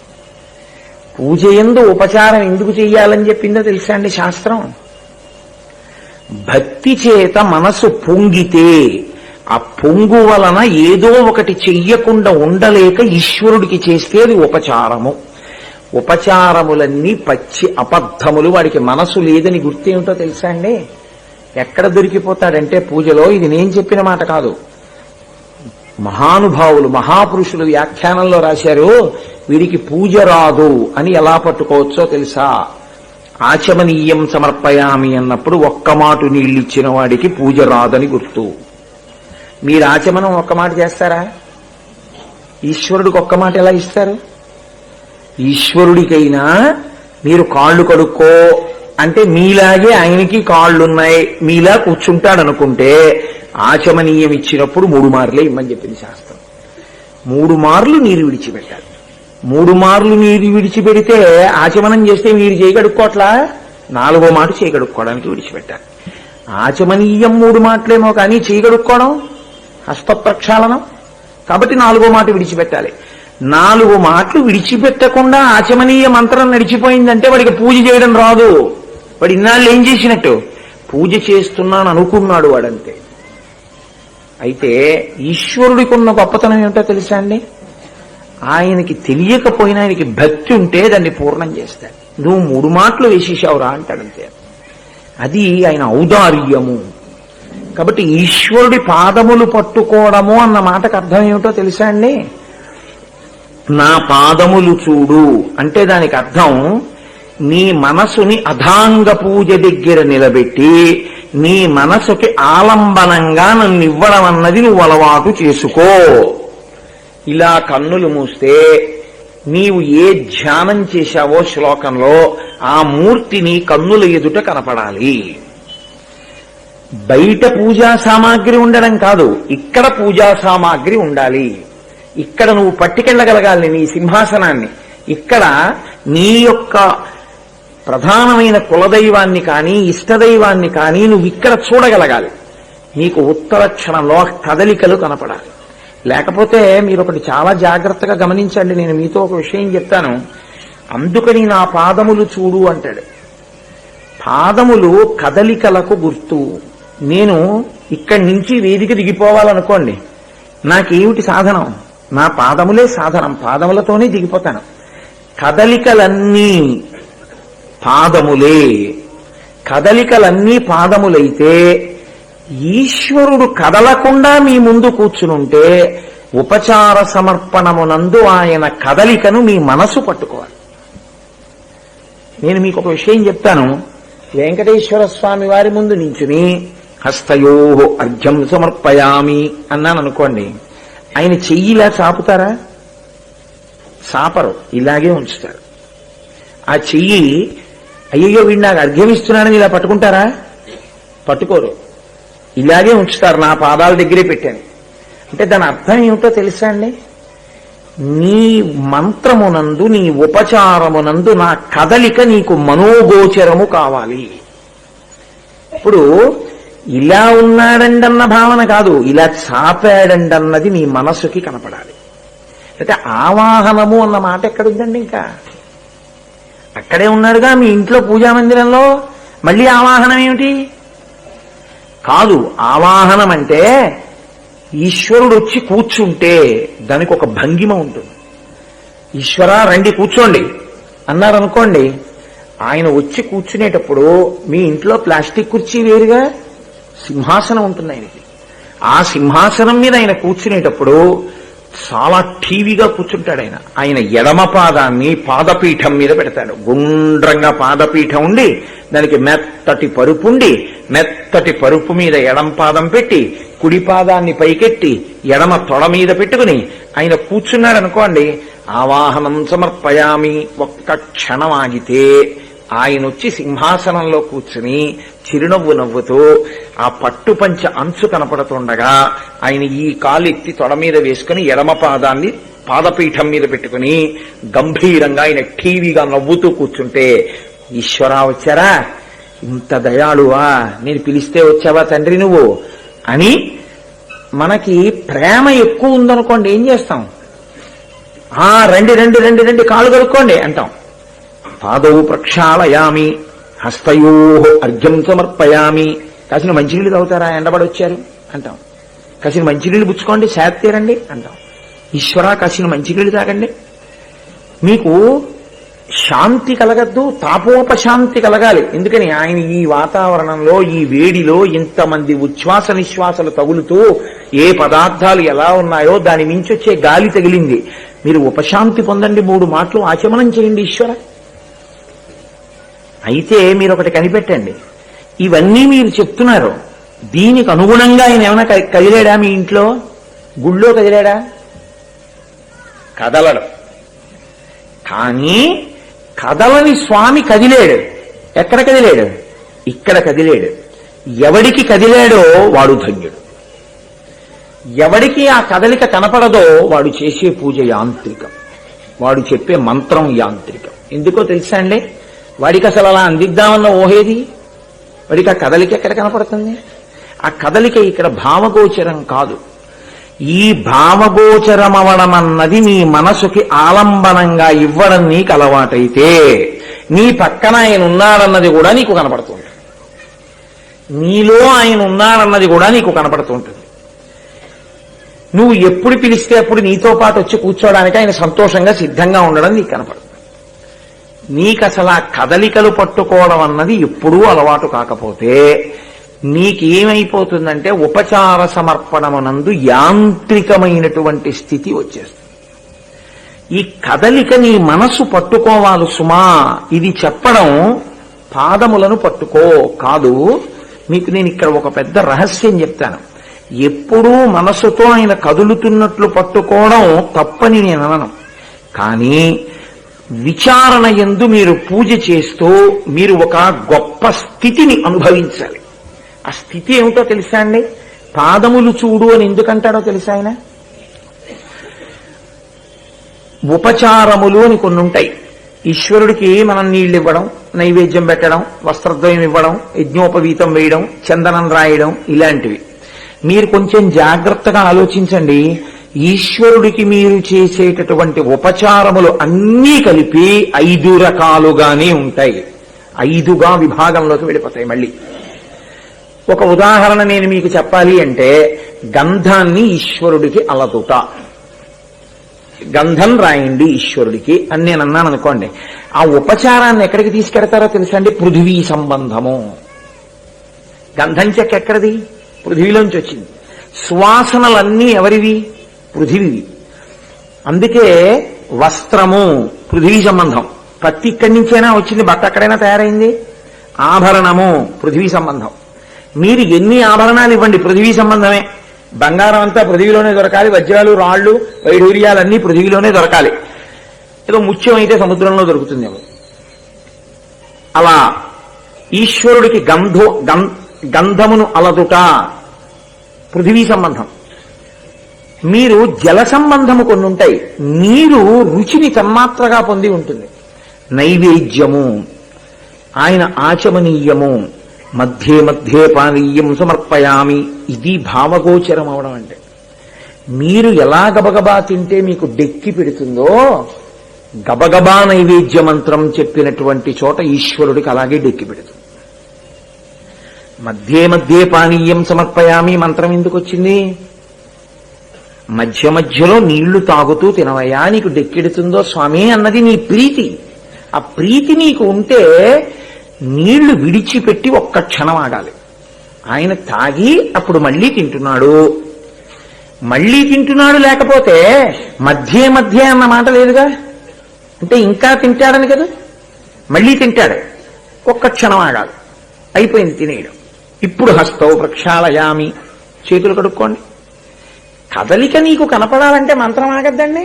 పూజ యందు ఉపచారం ఎందుకు చెయ్యాలని చెప్పిందో తెలుసా అండి శాస్త్రం? భక్తి చేత మనసు పొంగితే ఆ పొంగు వలన ఏదో ఒకటి చెయ్యకుండా ఉండలేక ఈశ్వరుడికి చేస్తే అది ఉపచారము. ఉపచారములన్నీ పచ్చి అబద్ధములు. వాడికి మనసు లేదని గుర్తేమిటో తెలుసా అండి? ఎక్కడ దొరికిపోతాడంటే పూజలో. ఇది నేను చెప్పిన మాట కాదు, మహానుభావులు మహాపురుషులు వ్యాఖ్యానంలో రాశారు. వీడికి పూజ రాదు అని ఎలా పట్టుకోవచ్చో తెలుసా? ఆచమనీయం సమర్పయామి అన్నప్పుడు ఒక్క మాటు నీళ్ళిచ్చిన వాడికి పూజ రాదని గుర్తు. మీరు ఆచమనం ఒక్క మాట చేస్తారా? ఈశ్వరుడికి ఒక్క మాట ఎలా ఇస్తారు? ఈశ్వరుడికైనా మీరు కాళ్ళు కడుక్కో అంటే మీలాగే ఆయనకి కాళ్ళున్నాయి, మీలా కూర్చుంటాడనుకుంటే ఆచమనీయం ఇచ్చినప్పుడు 3 మార్లే ఇమ్మని చెప్పింది శాస్త్రం. 3 మార్లు నీరు విడిచిపెట్టాలి. 3 మార్లు నీరు విడిచిపెడితే ఆచమనం చేస్తే మీరు చేయగడుక్కోట్లా, 4వ మాట చేయగడుక్కోవడానికి విడిచిపెట్టాలి. ఆచమనీయం 3 మాటలేమో కానీ చేయగడుక్కోవడం హస్త ప్రక్షాళనం కాబట్టి 4వ మాట విడిచిపెట్టాలి. 4 మాటలు విడిచిపెట్టకుండా ఆచమనీయ మంత్రం నడిచిపోయిందంటే వాడికి పూజ చేయడం రాదు. వాడు ఇన్నాళ్ళు ఏం చేసినట్టు? పూజ చేస్తున్నాను అనుకున్నాడు వాడంతే. అయితే ఈశ్వరుడికి ఉన్న గొప్పతనం ఏమిటో తెలుసా అండి? ఆయనకి తెలియకపోయినా ఆయనకి భక్తి ఉంటే దాన్ని పూర్ణం చేస్తాడు. నువ్వు 3 మాటలు వేసేసావురా అంటాడంతే. అది ఆయన ఔదార్యము. కాబట్టి ఈశ్వరుడి పాదములు పట్టుకోవడము అన్న మాటకు అర్థం ఏమిటో తెలుసా అండి? నా పాదములు చూడు అంటే దానికి అర్థం నీ మనసుని అధాంగ పూజ దగ్గర నిలబెట్టి నీ మనసుకి ఆలంబనంగా నన్ను ఇవ్వడం అన్నది నువ్వు అలవాటు చేసుకో. ఇలా కన్నులు మూస్తే నీవు ఏ ధ్యానం చేశావో శ్లోకంలో ఆ మూర్తిని కన్నుల ఎదుట కనపడాలి. బయట పూజా సామాగ్రి ఉండడం కాదు, ఇక్కడ పూజా సామాగ్రి ఉండాలి. ఇక్కడ నువ్వు పట్టుకెళ్ళగలగాలి నీ సింహాసనాన్ని. ఇక్కడ నీ యొక్క ప్రధానమైన కులదైవాన్ని కానీ ఇష్టదైవాన్ని కానీ నువ్వు ఇక్కడ చూడగలగాలి. నీకు ఉత్తర క్షణంలో కదలికలు కనపడాలి. లేకపోతే మీరు ఒకటి చాలా జాగ్రత్తగా గమనించండి. నేను మీతో ఒక విషయం చెప్తాను. అందుకని నా పాదములు చూడు అంటాడు. పాదములు కదలికలకు గుర్తు. నేను ఇక్కడి నుంచి వేదిక దిగిపోవాలనుకోండి, నాకేమిటి సాధనం? నా పాదములే సాధనం. పాదములతోనే దిగిపోతాను. కదలికలన్నీ పాదములే. కదలికలన్నీ పాదములైతే ఈశ్వరుడు కదలకుండా మీ ముందు కూర్చునుంటే ఉపచార సమర్పణమునందు ఆయన కదలికను మీ మనసు పట్టుకోవాలి. నేను మీకు ఒక విషయం చెప్తాను. వెంకటేశ్వర స్వామి వారి ముందు నించుని హస్తయో అర్ఘ్యం సమర్పయామి అన్నాను అనుకోండి, ఆయన చెయ్యిలా చాపుతారా? చాపరు, ఇలాగే ఉంచుతారు. ఆ చెయ్యి అయ్యో వీడు నాకు అర్ఘ్యం ఇస్తున్నాడని ఇలా పట్టుకుంటారా? పట్టుకోరు, ఇలాగే ఉంచుతారు. నా పాదాల దగ్గరే పెట్టాను అంటే దాని అర్థం ఏమిటో తెలుసా అండి? నీ మంత్రమునందు నీ ఉపచారమునందు నా కదలిక నీకు మనోగోచరము కావాలి. ఇప్పుడు ఇలా ఉన్నాడండన్న భావన కాదు, ఇలా చాపాడండన్నది నీ మనస్సుకి కనపడాలి. అయితే ఆవాహనము అన్న మాట ఎక్కడుందండి? ఇంకా అక్కడే ఉన్నాడుగా మీ ఇంట్లో పూజా మందిరంలో. మళ్ళీ ఆవాహనం ఏమిటి? కాదు, ఆవాహనం అంటే ఈశ్వరుడు వచ్చి కూర్చుంటే దానికి ఒక భంగిమ ఉంటుంది. ఈశ్వరా రండి కూర్చోండి అన్నారనుకోండి, ఆయన వచ్చి కూర్చునేటప్పుడు మీ ఇంట్లో ప్లాస్టిక్ కుర్చీ వేరుగా సింహాసనం ఉంటుంది ఆయనకి. ఆ సింహాసనం మీద ఆయన కూర్చునేటప్పుడు చాలా టీవీగా కూర్చుంటాడు. ఆయన ఎడమ పాదాన్ని పాదపీఠం మీద పెడతాడు. గుండ్రంగా పాదపీఠం ఉండి దానికి మెత్తటి పరుపు ఉండి, మెత్తటి పరుపు మీద ఎడమ పాదం పెట్టి కుడి పాదాన్ని పైకెట్టి ఎడమ తొడ మీద పెట్టుకుని ఆయన కూర్చున్నాడు అనుకోండి. ఆవాహనం సమర్పయామి ఒక్క క్షణం ఆగితే ఆయన వచ్చి సింహాసనంలో కూర్చుని చిరునవ్వు నవ్వుతూ ఆ పట్టుపంచ అంచు కనపడుతుండగా ఆయన ఈ కాలు ఎత్తి తొడ మీద వేసుకుని ఎడమ పాదాన్ని పాదపీఠం మీద పెట్టుకుని గంభీరంగా ఆయన టీవీగా నవ్వుతూ కూర్చుంటే, ఈశ్వరా వచ్చారా, ఇంత దయాళువా, నేను పిలిస్తే వచ్చావా తండ్రి నువ్వు అని మనకి ప్రేమ ఎక్కువ ఉందనుకోండి, ఏం చేస్తాం? రండి రండి రండి రండి కాళ్ళు కడుక్కోండి అంటాం. పాదౌ ప్రక్షాళయామి హస్తయో అర్ఘ్యం సమర్పయామి. కాసిన మంచినీళ్ళు తాగుతారా, ఎండబడి వచ్చారు అంటాం. కాసిన మంచినీళ్ళు పుచ్చుకోండి, శాత తీరండి అంటాం. ఈశ్వరా కాసిన మంచినీళ్ళు తాగండి. మీకు శాంతి కలగద్దు, తాపోపశాంతి కలగాలి. ఎందుకని ఆయన ఈ వాతావరణంలో, ఈ వేడిలో ఇంతమంది ఉచ్ఛ్వాస నిశ్వాసలు తగులుతూ ఏ పదార్థాలు ఎలా ఉన్నాయో దాని మించి వచ్చే గాలి తగిలింది. మీరు ఉపశాంతి పొందండి, 3 మాటలు ఆచమనం చేయండి ఈశ్వర. అయితే మీరు ఒకటి కనిపెట్టండి, ఇవన్నీ మీరు చెప్తున్నారు, దీనికి అనుగుణంగా ఆయన ఏమైనా కదిలేడా? మీ ఇంట్లో గుళ్ళో కదిలేడా? కదలడు. కానీ కదలని స్వామి కదిలేడు. ఎక్కడ కదిలేడు? ఇక్కడ కదిలేడు. ఎవడికి కదిలేడో వాడు ధన్యుడు. ఎవడికి ఆ కదలిక కనపడదో వాడు చేసే పూజ యాంత్రికం, వాడు చెప్పే మంత్రం యాంత్రికం. ఎందుకో తెలుసా అండి? వాడికి అసలు అలా అందిద్దామన్న ఓహేది, వాడికి ఆ కదలిక ఎక్కడ కనపడుతుంది? ఆ కదలిక ఇక్కడ భావగోచరం కాదు. ఈ భావగోచరం అవడం అన్నది నీ మనసుకి ఆలంబనంగా ఇవ్వడం నీకు అలవాటైతే నీ పక్కన ఆయన ఉన్నాడన్నది కూడా నీకు కనపడుతుంది, నీలో ఆయన ఉన్నాడన్నది కూడా నీకు కనపడుతుంటుంది. నువ్వు ఎప్పుడు పిలిస్తే అప్పుడు నీతో పాటు వచ్చి కూర్చోడానికి ఆయన సంతోషంగా సిద్ధంగా ఉండడం నీకు కనపడుతుంది. నీకు అసలు ఆ కదలికలు పట్టుకోవడం అన్నది ఎప్పుడూ అలవాటు కాకపోతే నీకేమైపోతుందంటే ఉపచార సమర్పణమునందు యాంత్రికమైనటువంటి స్థితి వచ్చేస్తుంది. ఈ కదలిక నీ మనసు పట్టుకోవాలి సుమా. ఇది చెప్పడం పాదములను పట్టుకో కాదు. మీకు నేను ఇక్కడ ఒక పెద్ద రహస్యం చెప్తాను. ఎప్పుడూ మనసుతో ఆయన కదులుతున్నట్లు పట్టుకోవడం తప్పని నేను అనను. కానీ విచారణ యందు మీరు పూజ చేస్తూ మీరు ఒక గొప్ప స్థితిని అనుభవించాలి. ఆ స్థితి ఏమిటో తెలుసా అండి? పాదములు చూడు అని ఎందుకంటాడో తెలుసా ఆయన? ఉపచారములు అని కొన్ని ఉంటాయి. ఈశ్వరుడికి మనం నీళ్లు ఇవ్వడం, నైవేద్యం పెట్టడం, వస్త్రద్వయం ఇవ్వడం, యజ్ఞోపవీతం వేయడం, చందనం రాయడం, ఇలాంటివి. మీరు కొంచెం జాగ్రత్తగా ఆలోచించండి. ఈశ్వరుడికి మీరు చేసేటటువంటి ఉపచారములు అన్నీ కలిపి 5 రకాలుగానే ఉంటాయి. 5గా విభాగంలోకి వెళ్ళిపోతాయి. మళ్ళీ ఒక ఉదాహరణ నేను మీకు చెప్పాలి అంటే, గంధాన్ని ఈశ్వరుడికి అలదుట, గంధం రాయండి ఈశ్వరుడికి అని నేను అన్నాను అనుకోండి. ఆ ఉపచారాన్ని ఎక్కడికి తీసుకెడతారో తెలుసా అండి? పృథివీ సంబంధము. గంధం చెక్క ఎక్కడిది? పృథివీలోంచి వచ్చింది. సువాసనలన్నీ ఎవరివి? పృథివీ. అందుకే వస్త్రము పృథివీ సంబంధం. పత్తి ఇక్కడి నుంచైనా వచ్చింది, బట్ట అక్కడైనా తయారైంది. ఆభరణము పృథివీ సంబంధం. మీరు ఎన్ని ఆభరణాలు ఇవ్వండి పృథివీ సంబంధమే. బంగారం అంతా పృథివీలోనే దొరకాలి, వజ్రాలు రాళ్లు వైఢూర్యాలన్నీ పృథివీలోనే దొరకాలి. ఏదో ముత్యం అయితే సముద్రంలో దొరుకుతుందేమో. అలా ఈశ్వరుడికి గంధమును అలదుట పృథివీ సంబంధం. మీరు జల సంబంధము కొన్ని ఉంటాయి. నీరు రుచిని తన్మాత్రగా పొంది ఉంటుంది. నైవేద్యము ఆయన ఆచమనీయము. మధ్యే మధ్యే పానీయం సమర్పయామి. ఇది భావగోచరం అవడం అంటే. మీరు ఎలా గబగబా తింటే మీకు డెక్కి పెడుతుందో, గబగబా నైవేద్య మంత్రం చెప్పినటువంటి చోట ఈశ్వరుడికి అలాగే డెక్కి పెడుతుంది. మధ్యే మధ్యే పానీయం సమర్పయామి మంత్రం ఎందుకు వచ్చింది? మధ్య మధ్యలో నీళ్లు తాగుతూ తినవయ్యా, నీకు డెక్కెడుతుందో స్వామి అన్నది నీ ప్రీతి. ఆ ప్రీతి నీకు ఉంటే నీళ్లు విడిచిపెట్టి ఒక్క క్షణం ఆగాలి. ఆయన తాగి అప్పుడు మళ్ళీ తింటున్నాడు. మళ్ళీ తింటున్నాడు లేకపోతే మధ్య మధ్య అన్న మాట లేదుగా. అంటే ఇంకా తింటాడని కదా. మళ్ళీ తింటాడు, ఒక్క క్షణం ఆగాలి, అయిపోయింది తినేయడం. ఇప్పుడు హస్తౌ ప్రక్షాళయామి, చేతులు కడుక్కోండి. కదలిక నీకు కనపడాలంటే మంత్రం ఆగద్దండి.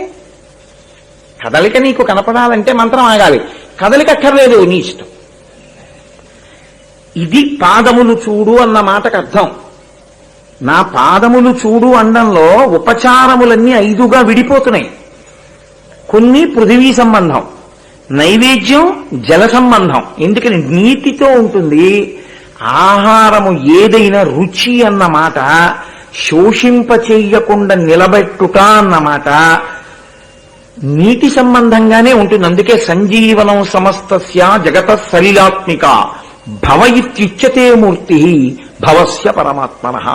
కదలిక నీకు కనపడాలంటే మంత్రం ఆగాలి. కదలిక అక్కర్లేదు, నీ ఇష్టం. ఇది పాదములు చూడు అన్న మాటకు అర్థం. నా పాదములు చూడు అండంలో ఉపచారములన్నీ 5గా విడిపోతున్నాయి. కొన్ని పృథివీ సంబంధం, నైవేద్యం జల సంబంధం. ఎందుకని నీటితో ఉంటుంది. ఆహారము ఏదైనా రుచి అన్న మాట శోషింప చెయ్యకుండా నిలబెట్టుట అన్నమాట నీటి సంబంధంగానే ఉంటుంది. అందుకే సంజీవనం సమస్తస్య జగత సలిలాత్మిక భవ ఇత్యుచ్యతే మూర్తి భవస్య పరమాత్మనః.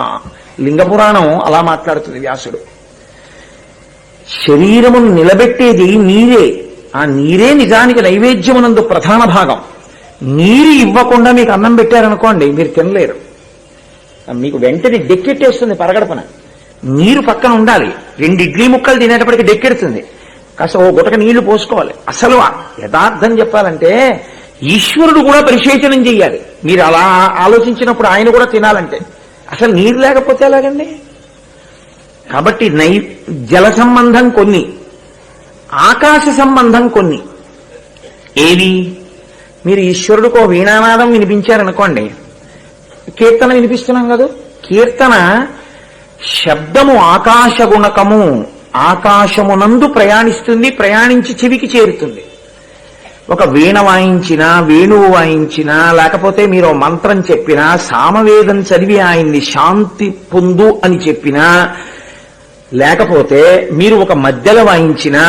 లింగపురాణం అలా మాట్లాడుతుంది వ్యాసుడు. శరీరమును నిలబెట్టేది నీరే. ఆ నీరే నిజానికి నైవేద్యమునందు ప్రధాన భాగం. నీరు ఇవ్వకుండా మీకు అన్నం పెట్టారనుకోండి, మీరు తినలేరు. మీకు వెంటనే డెక్కెట్టేస్తుంది పరగడపన. నీరు పక్కన ఉండాలి. 2 ఇడ్లీ ముక్కలు తినేటప్పటికి డెక్కెడుతుంది. కాస్త ఓ గుటక నీళ్లు పోసుకోవాలి. అసలు యథార్థం చెప్పాలంటే ఈశ్వరుడు కూడా పరిశేచనం చెయ్యాలి. మీరు అలా ఆలోచించినప్పుడు ఆయన కూడా తినాలంటే అసలు నీరు లేకపోతే ఎలాగండి? కాబట్టి జల సంబంధం కొన్ని, ఆకాశ సంబంధం కొన్ని. ఏవి? మీరు ఈశ్వరుడికి ఓ వీణానాదం వినిపించారనుకోండి, కీర్తన వినిపిస్తున్నాం కదా. కీర్తన శబ్దము ఆకాశ గుణకము, ఆకాశమునందు ప్రయాణిస్తుంది, ప్రయాణించి చెవికి చేరుతుంది. ఒక వీణ వాయించినా, వేణువు వాయించినా, లేకపోతే మీరు మంత్రం చెప్పినా, సామవేదం చదివి ఆయన్ని శాంతి పొందు అని చెప్పినా, లేకపోతే మీరు ఒక మధ్యలో వాయించినా,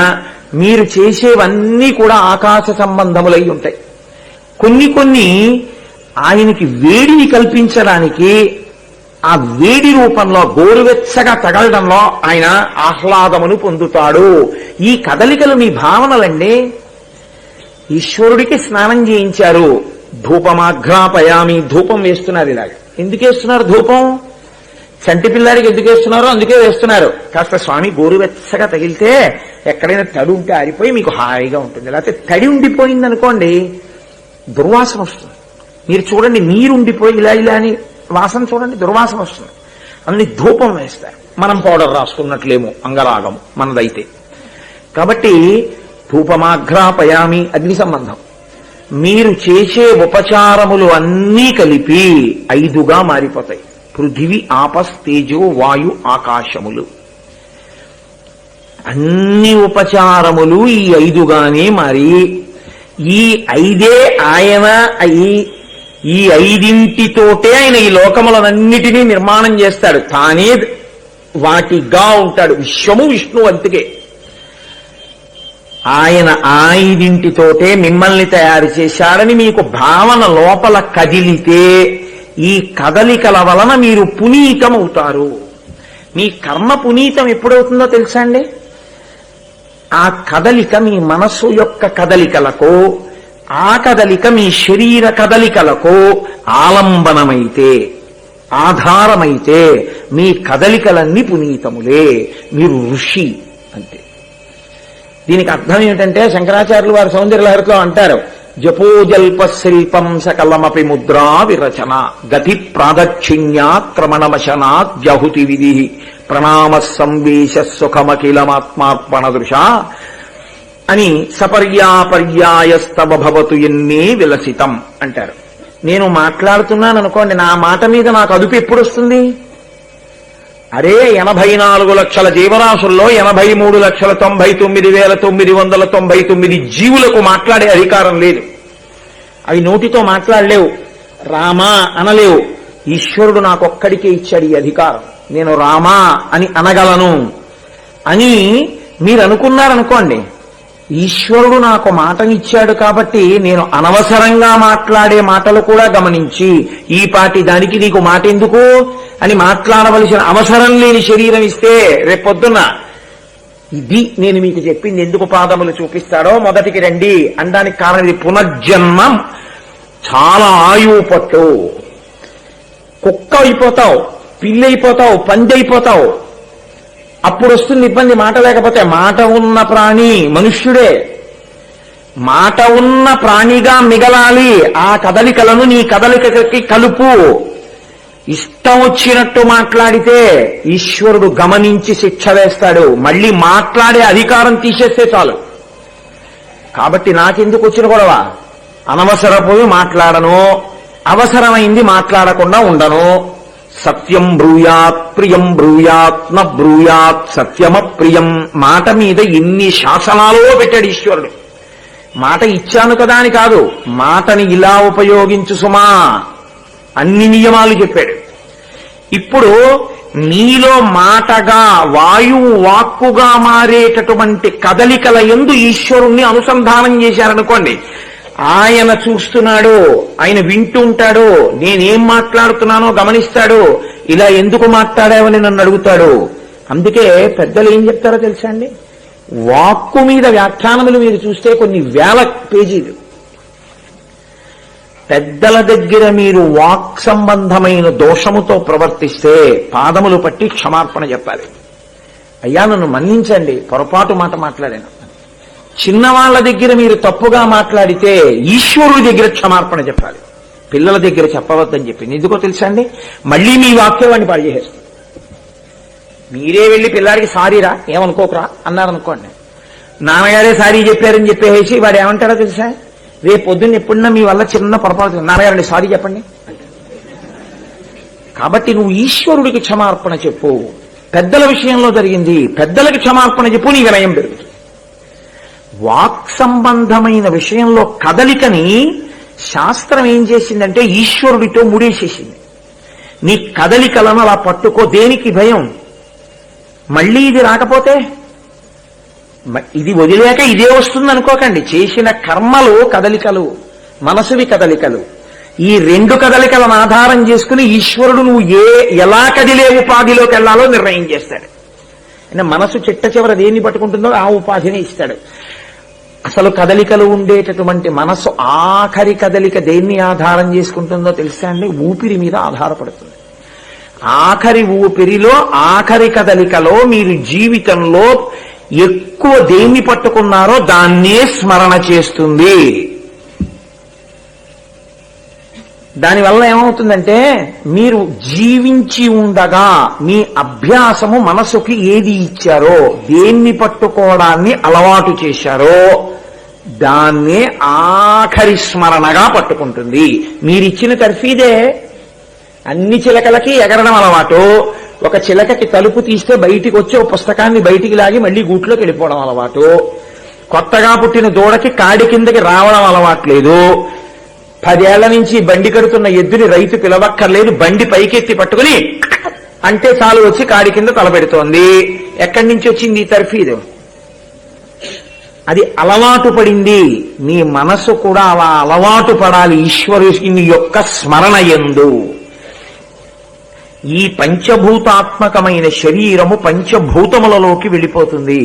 మీరు చేసేవన్నీ కూడా ఆకాశ సంబంధములై ఉంటాయి. కొన్ని ఆయనకి వేడిని కల్పించడానికి ఆ వేడి రూపంలో గోరువెచ్చగా తగలడంలో ఆయన ఆహ్లాదమును పొందుతాడు. ఈ కదలికలు మీ భావనలండి. ఈశ్వరుడికి స్నానం చేయించారు, ధూపమాఘ్రాపయామి, ధూపం వేస్తున్నారు. ఇలాగ ఎందుకు వేస్తున్నారు ధూపం? చంటి పిల్లాడికి ఎందుకు వేస్తున్నారో అందుకే వేస్తున్నారు. కాస్త స్వామి గోరువెచ్చగా తగిలితే ఎక్కడైనా తడి ఉంటే ఆరిపోయి మీకు హాయిగా ఉంటుంది. లేకపోతే తడి ఉండిపోయిందనుకోండి దుర్వాసన వస్తుంది. మీరు చూడండి, నీరుండిపోయి ఇలా అని వాసన చూడండి, దుర్వాసన వస్తుంది. అన్ని ధూపం వేస్తారు. మనం పౌడర్ రాసుకున్నట్లేమో అంగరాగం మనదైతే. కాబట్టి ధూపమాఘ్రాపయామి అగ్ని సంబంధం. మీరు చేసే ఉపచారములు అన్నీ కలిపి 5గా మారిపోతాయి. పృథివీ, ఆపస్, తేజో, వాయు, ఆకాశములు. అన్ని ఉపచారములు ఈ 5గానే మారి ఈ 5ఏ ఆయన ఈ 5ఇంటితోటే ఆయన ఈ లోకములనన్నిటినీ నిర్మాణం చేస్తాడు. తానే వాటిగా ఉంటాడు. విశ్వము విష్ణువు. అందుకే ఆయన 5ఇంటితోటే మిమ్మల్ని తయారు చేశాడని మీకు భావన లోపల కదిలితే ఈ కదలికల వలన మీరు పునీతమవుతారు. మీ కర్మ పునీతం ఎప్పుడవుతుందో తెలుసా అండి? ఆ కదలిక మీ మనస్సు యొక్క కదలికలకు, ఆ కదలిక మీ శరీర కదలికలకు ఆలంబనమైతే, ఆధారమైతే మీ కదలికలన్నీ పునీతములే. మీరు ఋషి అంతే. దీనికి అర్థం ఏమిటంటే శంకరాచార్యులు వారు సౌందర్యలహరిలో అంటారు, జపోజల్ప శిల్పం సకలమపి ముద్రా విరచన గతి ప్రాదక్షిణ్యాత్ క్రమణమశనాత్ జహుతి విధి ప్రణామ సంవేశ సుఖమఖిలమాత్మార్పణ దృశ అని సపర్యాపర్యాయస్తవ భవతు ఎన్నే విలసితం అంటారు. నేను మాట్లాడుతున్నాను అనుకోండి, నా మాట మీద నాకు అదుపు ఎప్పుడు వస్తుంది? అరే 84 లక్షల జీవరాశుల్లో 83,99,999 జీవులకు మాట్లాడే అధికారం లేదు. అవి నోటితో మాట్లాడలేవు. రామా అనలేవు. ఈశ్వరుడు నాకొక్కడికే ఇచ్చాడు ఈ అధికారం, నేను రామా అని అనగలను అని మీరు అనుకున్నారనుకోండి, ఈశ్వరుడు నాకు మాటనిచ్చాడు కాబట్టి నేను అనవసరంగా మాట్లాడే మాటలు కూడా గమనించి ఈ పాటి దానికి నీకు మాట ఎందుకు అని మాట్లాడవలసిన అవసరం లేని శరీరం ఇస్తే రేపొద్దున ఇది నేను మీకు చెప్పింది ఎందుకు పాదములు చూపిస్తాడో మొదటికి రండి అనడానికి కారణం ఇది. పునర్జన్మం చాలా ఆయువు పట్టు. కుక్క అయిపోతావు, పిల్లి అయిపోతావు, పంది అయిపోతావు, అప్పుడు వస్తుంది ఇబ్బంది. మాట లేకపోతే మాట ఉన్న ప్రాణి మనుష్యుడే. మాట ఉన్న ప్రాణిగా మిగలాలి. ఆ కదలికలను నీ కదలికకి కలుపు. ఇష్టం వచ్చినట్టు మాట్లాడితే ఈశ్వరుడు గమనించి శిక్ష వేస్తాడు. మళ్ళీ మాట్లాడే అధికారం తీసేస్తే చాలు. కాబట్టి నాకెందుకు వచ్చిన గొడవ? అనవసరపోయి మాట్లాడను, అవసరమైంది మాట్లాడకుండా ఉండను. సత్యం బ్రూయాత్ ప్రియం బ్రూయాత్ న బ్రూయాత్ సత్యమప్రియం. మాట మీద ఎన్ని శాసనాలో పెట్టాడు ఈశ్వరుడు. మాట ఇచ్చాను కదా అని కాదు, మాటని ఇలా ఉపయోగించు సుమా అన్ని నియమాలు చెప్పాడు. ఇప్పుడు నీలో మాటగా వాయువు వాక్కుగా మారేటటువంటి కదలికల యందు ఈశ్వరుణ్ణి అనుసంధానం చేశారనుకోండి, ఆయన చూస్తున్నాడు, ఆయన వింటుంటాడు, నేనేం మాట్లాడుతున్నానో గమనిస్తాడు. ఇలా ఎందుకు మాట్లాడావని నన్ను అడుగుతాడు. అందుకే పెద్దలు ఏం చెప్తారో తెలుసా అండి? వాక్కు మీద వ్యాఖ్యానములు మీరు చూస్తే కొన్ని వేల పేజీలు. పెద్దల దగ్గర మీరు వాక్ సంబంధమైన దోషముతో ప్రవర్తిస్తే పాదములు పట్టి క్షమార్పణ చెప్పాలి. అయ్యా నన్ను మన్నించండి, పొరపాటు మాట మాట్లాడాను. చిన్నవాళ్ల దగ్గర మీరు తప్పుగా మాట్లాడితే ఈశ్వరుడి దగ్గర క్షమార్పణ చెప్పాలి. పిల్లల దగ్గర చెప్పవద్దని చెప్పింది ఎందుకో తెలుసా అండి? మళ్ళీ మీ వాక్యం వాడిని పాడు చేసేస్తుంది. మీరే వెళ్ళి పిల్లాడికి సారీరా ఏమనుకోకరా అన్నారనుకోండి, నాన్నగారే సారీ చెప్పారని చెప్పేసి వాడు ఏమంటాడో తెలుసా? రేపు పొద్దున్న ఎప్పుడన్నా మీ వల్ల చిన్న పొరపాటు, నాన్నగారండి సారీ చెప్పండి. కాబట్టి నువ్వు ఈశ్వరుడికి క్షమార్పణ చెప్పు. పెద్దల విషయంలో జరిగింది, పెద్దలకి క్షమార్పణ చెప్పు, నీ వినయం పెరుగుతుంది. వాక్ సంబంధమైన విషయంలో కదలికని శాస్త్రం ఏం చేసిందంటే ఈశ్వరుడితో ముడేసేసింది. నీ కదలికలను అలా పట్టుకో. దేనికి భయం? మళ్ళీ ఇది రాకపోతే, ఇది వదిలేక ఇదే వస్తుంది అనుకోకండి. చేసిన కర్మలు కదలికలు, మనసువి కదలికలు. ఈ రెండు కదలికలను ఆధారం చేసుకుని ఈశ్వరుడు నువ్వు ఎలా కదిలే ఉపాధిలోకి వెళ్లాలో నిర్ణయం చేస్తాడు. అంటే మనసు చిట్ట చివర దేన్ని పట్టుకుంటుందో ఆ ఉపాధిని ఇస్తాడు. అసలు కదలికలు ఉండేటటువంటి మనస్సు ఆఖరి కదలిక దేన్ని ఆధారం చేసుకుంటుందో తెలుసా అండి? ఊపిరి మీద ఆధారపడుతుంది. ఆఖరి ఊపిరిలో ఆఖరి కదలికలో మీరు జీవితంలో ఎక్కువ దేన్ని పట్టుకున్నారో దాన్నే స్మరణ చేస్తుంది. దానివల్ల ఏమవుతుందంటే మీరు జీవించి ఉండగా మీ అభ్యాసము మనసుకి ఏది ఇచ్చారో, దేన్ని పట్టుకోవడాన్ని అలవాటు చేశారో దాన్నే ఆఖరి స్మరణగా పట్టుకుంటుంది. మీరిచ్చిన తర్ఫీదే. అన్ని చిలకలకి ఎగరడం అలవాటు. ఒక చిలకకి తలుపు తీస్తే బయటికి వచ్చి ఒక పుస్తకాన్ని బయటికి లాగి మళ్లీ గూట్లోకి వెళ్ళిపోవడం అలవాటు. కొత్తగా పుట్టిన దూడకి కాడి కిందకి రావడం అలవాట్లేదు. 10 ఏళ్ల నుంచి బండి కడుతున్న ఎద్దుని రైతు పిలవక్కర్లేదు, బండి పైకెత్తి పట్టుకుని అంటే చాలు వచ్చి కాడి కింద తలపెడుతోంది. ఎక్కడి నుంచి వచ్చింది ఈ తర్ఫీదు? అది అలవాటు పడింది. నీ మనసు కూడా అలా అలవాటు పడాలి ఈశ్వరుని యొక్క స్మరణ యందు. ఈ పంచభూతాత్మకమైన శరీరము పంచభూతములలోకి వెళ్ళిపోతుంది.